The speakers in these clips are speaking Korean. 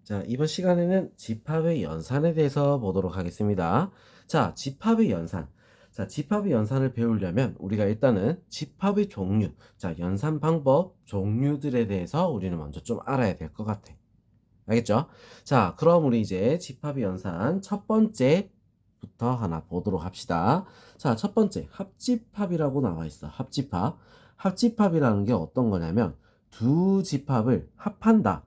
자, 이번 시간에는 집합의 연산에 대해서 보도록 하겠습니다. 자, 집합의 연산. 자, 집합의 연산을 배우려면 우리가 일단은 집합의 종류, 자, 연산 방법, 종류들에 대해서 우리는 먼저 좀 알아야 될 것 같아. 알겠죠? 자, 그럼 우리 이제 집합의 연산 첫 번째부터 하나 보도록 합시다. 자, 첫 번째, 합집합이라고 나와 있어. 합집합. 합집합이라는 게 어떤 거냐면 두 집합을 합한다.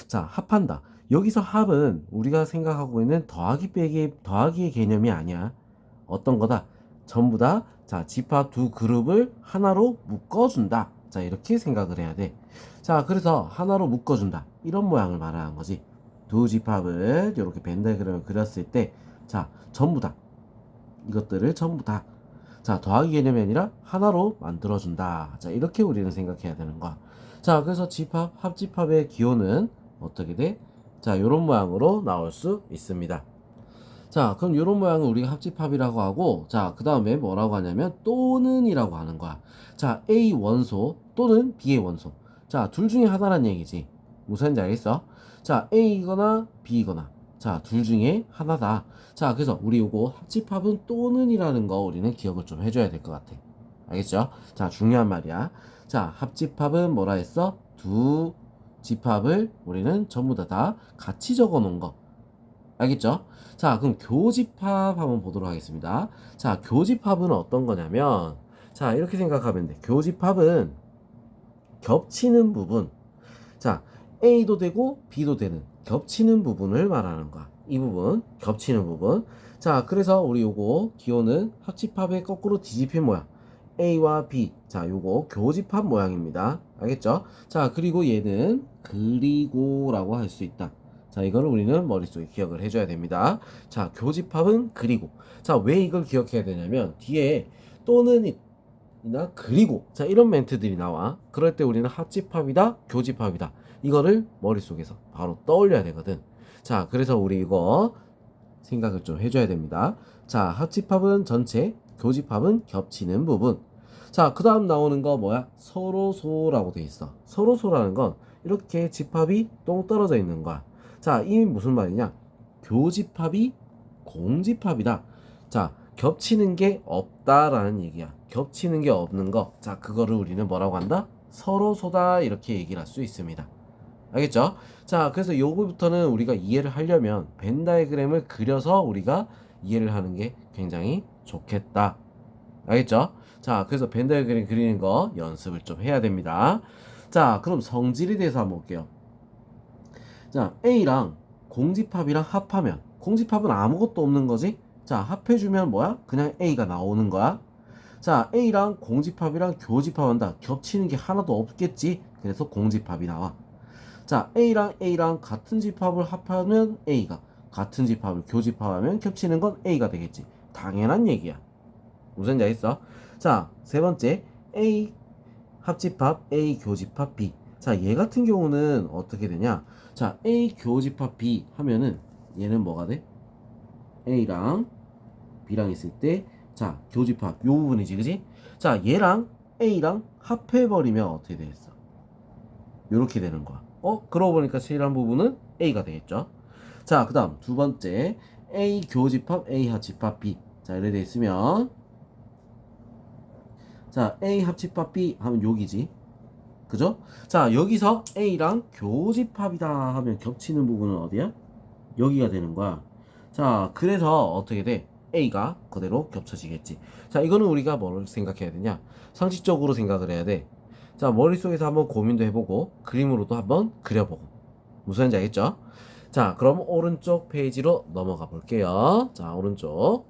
자, 합한다. 여기서 합은 우리가 생각하고 있는 더하기 빼기 더하기의 개념이 아니야. 어떤 거다? 전부 다, 자, 집합 두 그룹을 하나로 묶어준다. 자, 이렇게 생각을 해야 돼. 자, 그래서 하나로 묶어준다. 이런 모양을 말하는 거지. 두 집합을 이렇게 벤다그램을 그렸을 때, 자, 전부 다. 이것들을 전부 다. 자, 더하기 개념이 아니라 하나로 만들어준다. 자, 이렇게 우리는 생각해야 되는 거야. 자, 그래서 집합, 합집합의 기호는 어떻게 돼? 자, 요런 모양으로 나올 수 있습니다. 자, 그럼 요런 모양을 우리가 합집합이라고 하고, 자, 그 다음에 뭐라고 하냐면 또는 이라고 하는 거야. 자, A 원소 또는 B의 원소. 자, 둘 중에 하나란 얘기지. 무슨 말인지 알겠어? 자, A이거나 B이거나, 자, 둘 중에 하나다. 자, 그래서 우리 요거 합집합은 또는 이라는 거 우리는 기억을 좀 해줘야 될 것 같아. 알겠죠? 자, 중요한 말이야. 자, 합집합은 뭐라 했어? 두 집합을 우리는 전부 다 같이 적어 놓은 거. 알겠죠? 자, 그럼 교집합 한번 보도록 하겠습니다. 자, 교집합은 어떤 거냐면, 자, 이렇게 생각하면 돼. 교집합은 겹치는 부분. 자, A도 되고 B도 되는 겹치는 부분을 말하는 거야. 이 부분, 겹치는 부분. 자, 그래서 우리 요거 기호는 합집합의 거꾸로 뒤집힌 모양. A와 B. 자, 요거 교집합 모양입니다. 알겠죠? 자, 그리고 얘는 그리고라고 할 수 있다. 자, 이거를 우리는 머릿속에 기억을 해줘야 됩니다. 자, 교집합은 그리고. 자, 왜 이걸 기억해야 되냐면 뒤에 또는 이나 그리고, 자, 이런 멘트들이 나와. 그럴 때 우리는 합집합이다, 교집합이다, 이거를 머릿속에서 바로 떠올려야 되거든. 자, 그래서 우리 이거 생각을 좀 해줘야 됩니다. 자, 합집합은 전체, 교집합은 겹치는 부분. 자, 그 다음 나오는 거 뭐야? 서로소라고 돼 있어. 서로소라는 건 이렇게 집합이 똥 떨어져 있는 거야. 자, 이게 무슨 말이냐? 교집합이 공집합이다. 자, 겹치는 게 없다라는 얘기야. 겹치는 게 없는 거. 자, 그거를 우리는 뭐라고 한다? 서로소다. 이렇게 얘기를 할 수 있습니다. 알겠죠? 자, 그래서 요거부터는 우리가 이해를 하려면 벤 다이그램을 그려서 우리가 이해를 하는 게 굉장히 좋겠다. 알겠죠? 자, 그래서 벤 다이그램 그리는 거 연습을 좀 해야 됩니다. 자, 그럼 성질에 대해서 한번 볼게요. 자, A랑 공집합이랑 합하면, 공집합은 아무것도 없는 거지? 자, 합해주면 뭐야? 그냥 A가 나오는 거야. 자, A랑 공집합이랑 교집합한다. 겹치는 게 하나도 없겠지? 그래서 공집합이 나와. 자, A랑 같은 집합을 합하면 A가, 같은 집합을 교집합하면 겹치는 건 A가 되겠지. 당연한 얘기야. 무슨 지 알겠어? 자, 세 번째, A 합집합, A 교집합 B. 자, 얘 같은 경우는 어떻게 되냐? 자, A 교집합 B 하면은 얘는 뭐가 돼? A랑 B랑 있을 때, 자, 교집합 요 부분이지, 그지? 자, 얘랑 A랑 합해버리면 어떻게 되겠어? 요렇게 되는 거야. 그러고 보니까 제일한 부분은 A가 되겠죠. 자, 그 다음 두 번째, A 교집합 A 합집합 B. 자, 이래 돼 있으면, 자, A 합집합 B 하면 여기지, 그죠? 자, 여기서 A랑 교집합이다 하면 겹치는 부분은 어디야? 여기가 되는 거야. 자, 그래서 어떻게 돼? A가 그대로 겹쳐지겠지. 자, 이거는 우리가 뭘 생각해야 되냐? 상식적으로 생각을 해야 돼. 자, 머릿속에서 한번 고민도 해보고 그림으로도 한번 그려보고. 무슨 말인지 알겠죠? 자, 그럼 오른쪽 페이지로 넘어가 볼게요. 자, 오른쪽.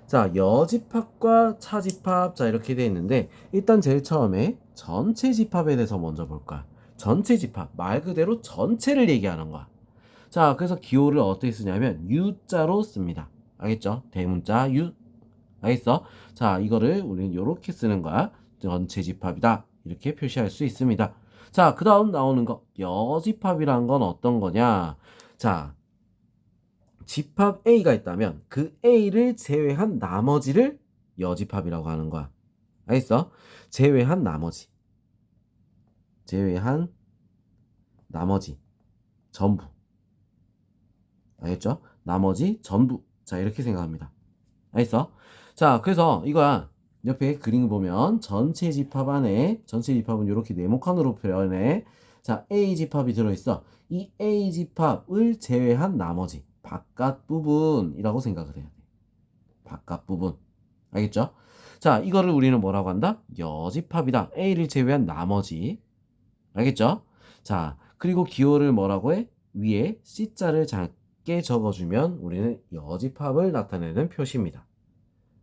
자, 여집합과 차집합. 자, 이렇게 돼 있는데 일단 제일 처음에 전체 집합에 대해서 먼저 볼까? 전체 집합, 말 그대로 전체를 얘기하는 거야. 자, 그래서 기호를 어떻게 쓰냐면 U자로 씁니다. 알겠죠? 대문자 U. 알겠어? 자, 이거를 우리는 이렇게 쓰는 거야. 전체 집합이다. 이렇게 표시할 수 있습니다. 자, 그 다음 나오는 거 여집합이란 건 어떤 거냐? 자, 집합 A가 있다면 그 A를 제외한 나머지를 여집합이라고 하는 거야. 알겠어? 제외한 나머지. 제외한 나머지. 전부. 알겠죠? 나머지 전부. 자, 이렇게 생각합니다. 알겠어? 자, 그래서 이거야. 옆에 그림 보면 전체 집합 안에 전체 집합은 이렇게 네모칸으로 표현해. 자, A 집합이 들어있어. 이 A 집합을 제외한 나머지 바깥 부분이라고 생각을 해야 돼. 바깥 부분. 알겠죠? 자, 이거를 우리는 뭐라고 한다? 여집합이다. A를 제외한 나머지. 알겠죠? 자, 그리고 기호를 뭐라고 해? 위에 C자를 작게 적어주면 우리는 여집합을 나타내는 표시입니다.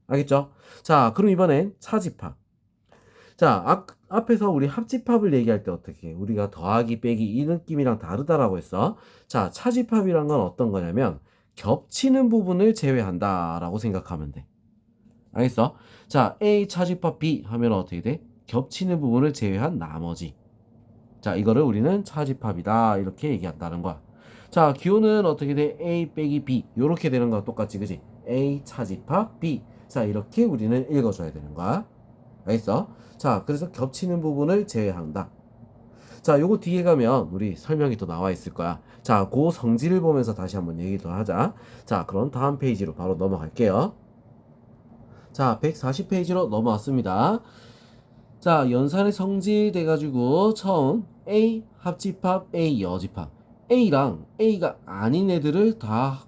알겠죠? 자, 그럼 이번엔 차집합. 자, 앞에서 우리 합집합을 얘기할 때 어떻게 해? 우리가 더하기, 빼기 이 느낌이랑 다르다라고 했어. 자, 차집합이란 건 어떤 거냐면 겹치는 부분을 제외한다 라고 생각하면 돼. 알겠어? 자, A 차집합 B 하면 어떻게 돼? 겹치는 부분을 제외한 나머지. 자, 이거를 우리는 차집합이다 이렇게 얘기한다는 거야. 자, 기호는 어떻게 돼? A 빼기 B 이렇게 되는 거랑 똑같지, 그지? A 차집합 B. 자, 이렇게 우리는 읽어줘야 되는 거야. 알겠어? 자, 그래서 겹치는 부분을 제외한다. 자, 요거 뒤에 가면 우리 설명이 또 나와 있을 거야. 자, 그 성질을 보면서 다시 한번 얘기 더 하자. 자, 그럼 다음 페이지로 바로 넘어갈게요. 자, 140페이지로 넘어왔습니다. 자, 연산의 성질 돼가지고 처음 A 합집합, A 여집합. A랑 A가 아닌 애들을 다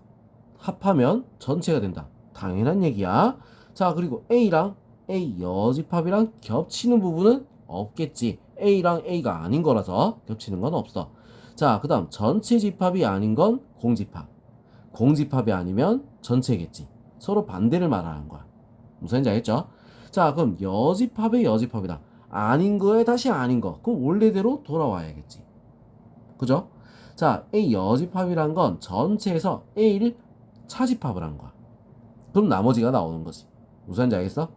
합하면 전체가 된다. 당연한 얘기야. 자, 그리고 A랑 A 여집합이랑 겹치는 부분은 없겠지. A랑 A가 아닌 거라서 겹치는 건 없어. 자, 그 다음 전체 집합이 아닌 건 공집합. 공집합이 아니면 전체겠지. 서로 반대를 말하는 거야. 무슨 말인지 알겠죠? 자, 그럼 여집합의 여집합이다. 아닌 거에 다시 아닌 거. 그럼 원래대로 돌아와야겠지. 그죠? 자, A 여집합이란 건 전체에서 A를 차집합을 한 거야. 그럼 나머지가 나오는 거지. 무슨 말인지 알겠어?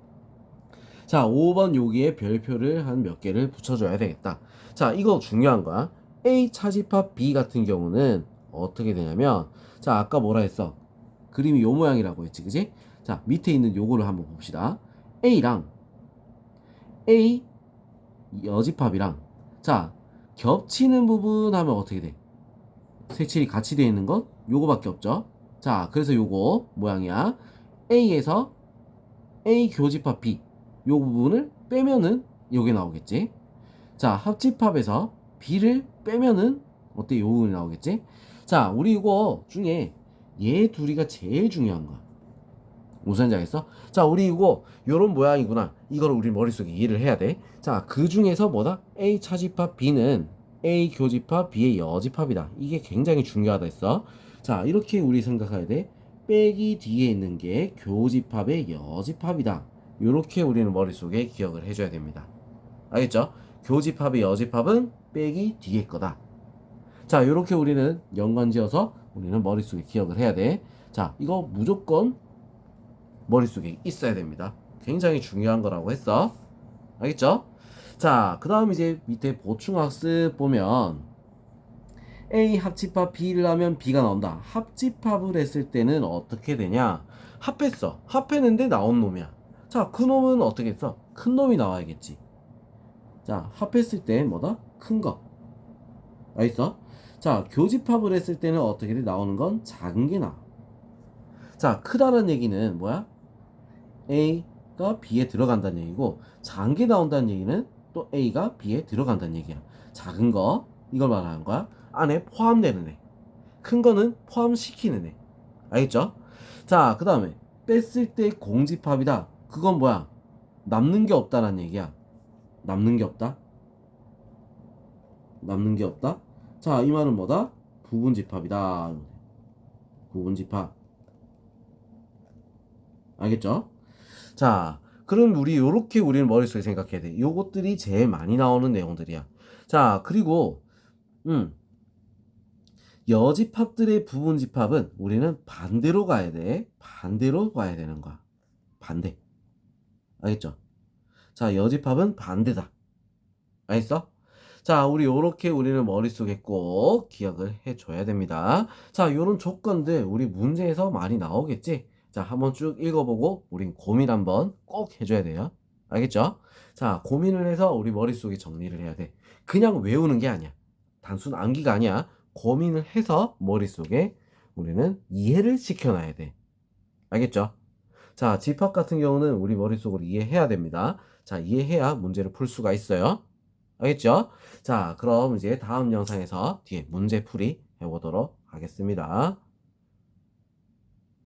자, 5번 여기에 별표를 한 몇 개를 붙여줘야 되겠다. 자, 이거 중요한 거야. A 차집합 B 같은 경우는 어떻게 되냐면, 자, 아까 뭐라 했어? 그림이 요 모양이라고 했지, 그지? 자, 밑에 있는 요거를 한번 봅시다. A랑 A 여집합이랑, 자, 겹치는 부분 하면 어떻게 돼? 색칠이 같이 되어 있는 것? 요거밖에 없죠? 자, 그래서 요거 모양이야. A에서 A 교집합 B 요 부분을 빼면은 요게 나오겠지. 자, 합집합에서 B를 빼면은 어때? 요 부분이 나오겠지. 자, 우리 이거 중에 얘 둘이가 제일 중요한 거야. 무슨 말인지 알겠어? 자, 우리 이거 요런 모양이구나. 이걸 우리 머릿속에 이해를 해야 돼. 자, 그 중에서 뭐다? A 차집합 B는 A 교집합 B의 여집합이다. 이게 굉장히 중요하다 했어. 자, 이렇게 우리 생각해야 돼. 빼기 뒤에 있는 게 교집합의 여집합이다. 요렇게 우리는 머릿속에 기억을 해줘야 됩니다. 알겠죠? 교집합의 여집합은 빼기 뒤에 거다. 자, 요렇게 우리는 연관지어서 우리는 머릿속에 기억을 해야 돼. 자, 이거 무조건 머릿속에 있어야 됩니다. 굉장히 중요한 거라고 했어. 알겠죠? 자, 그 다음 이제 밑에 보충학습 보면 A 합집합 B를 하면 B가 나온다. 합집합을 했을 때는 어떻게 되냐? 합했어. 합했는데 나온 놈이야. 자, 그 놈은 어떻게 했어? 큰 놈이 나와야겠지. 자, 합했을 때 뭐다? 큰 거. 알겠어? 자, 교집합을 했을 때는 어떻게 돼? 나오는 건 작은 게 나와. 자, 크다는 얘기는 뭐야? A가 B에 들어간다는 얘기고, 작은 게 나온다는 얘기는 또 A가 B에 들어간다는 얘기야. 작은 거, 이걸 말하는 거야. 안에 포함되는 애. 큰 거는 포함시키는 애. 알겠죠? 자, 그 다음에 뺐을 때 공집합이다. 그건 뭐야? 남는 게 없다는 얘기야. 남는 게 없다? 남는 게 없다? 자, 이 말은 뭐다? 부분집합이다. 부분집합. 알겠죠? 자, 그럼 우리 요렇게 우리는 머릿속에 생각해야 돼. 요것들이 제일 많이 나오는 내용들이야. 자, 그리고 여집합들의 부분집합은 우리는 반대로 가야 돼. 반대로 가야 되는 거야. 반대. 알겠죠? 자, 여집합은 반대다. 알겠어? 자, 우리 요렇게 우리는 머릿속에 꼭 기억을 해줘야 됩니다. 자, 요런 조건들 우리 문제에서 많이 나오겠지? 자, 한번 쭉 읽어보고 우린 고민 한번 꼭 해줘야 돼요. 알겠죠? 자, 고민을 해서 우리 머릿속에 정리를 해야 돼. 그냥 외우는 게 아니야. 단순 암기가 아니야. 고민을 해서 머릿속에 우리는 이해를 시켜놔야 돼. 알겠죠? 자, 집합 같은 경우는 우리 머릿속으로 이해해야 됩니다. 자, 이해해야 문제를 풀 수가 있어요. 알겠죠? 자, 그럼 이제 다음 영상에서 뒤에 문제풀이 해보도록 하겠습니다.